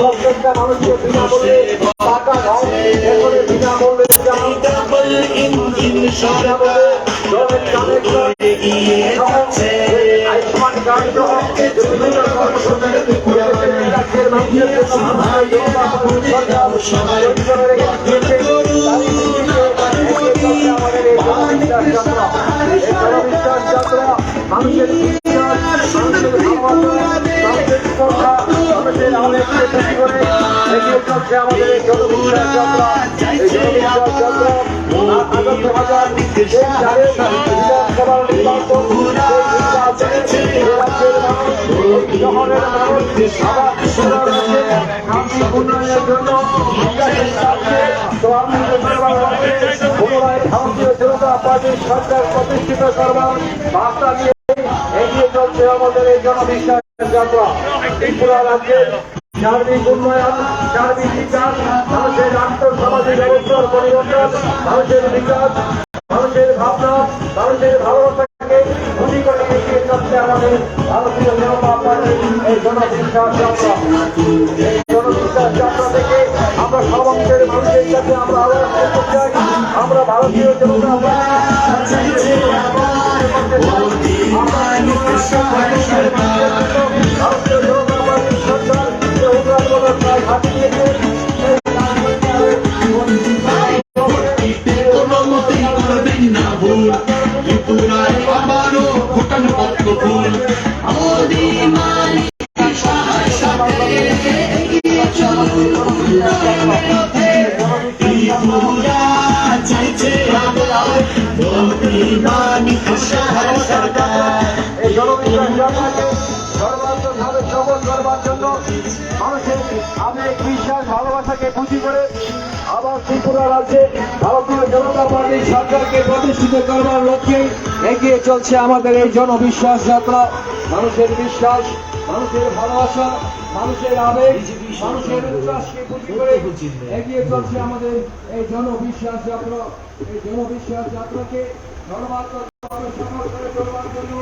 প্রত্যেকটা মানুষকে বিনামূল্যে টাকা দাও, এরপরে বিনামূল্যে আয়ুষ্মান কার্ড সহ বিভিন্ন কর্মসূচি রাজ্যের মানুষের জন্য মানুষের আমাদের এই জনবিশ্বাস যাত্রা, এই জনবিশ্বাস যাত্রা আগত হাজার বিধানসভার নির্বাচন রাজ্যের মানুষ শহরের মানুষ উন্নয়নের জন্য পুনরায় ভারতীয় জনতা পার্টির সরকার প্রতিষ্ঠিত করবার বার্তা দিয়ে এগিয়ে চলছে আমাদের এই জনবিশ্বাস যাত্রা। ত্রিপুরা রাজ্যের সার্বিক উন্নয়ন, সার্বিক বিকাশ, মানুষের আন্তঃসামাজিক ব্যবস্থার পরিবর্তন, মানুষের বিকাশ, মানুষের ভাবনা, মানুষের ভালোবাসাকে খুশি করে এগিয়ে চলছে আমাদের ভারতীয় জনতা পার্টির এই জনবিশ্বাস যাত্রা। এই জনবিশ্বাস যাত্রা থেকে আমরা সর্বঙ্গের মানুষের কাছে আমরা আহ্বান করতে চাই, আমরা ভারতীয় জনতা সর্বাত্মকভাবে সফল করবার জন্য মানুষের আবেগ বিশ্বাস ভালোবাসাকে পুঁজি করে আবার ত্রিপুরা রাজ্যে ভারতীয় জনতা পার্টির সরকারকে প্রতিষ্ঠিত করবার লক্ষ্যে এগিয়ে চলছে আমাদের এই জনবিশ্বাস যাত্রা। মানুষের বিশ্বাস, মানুষের ভালোবাসা, মানুষের আবেগ, মানুষের উচ্ছ্বাসকে পুঁজি করে এগিয়ে চলছে আমাদের এই জনবিশ্বাস যাত্রা। এই জনবিশ্বাস যাত্রাকে সর্বাত্মকভাবে সফল করে চলবার জন্য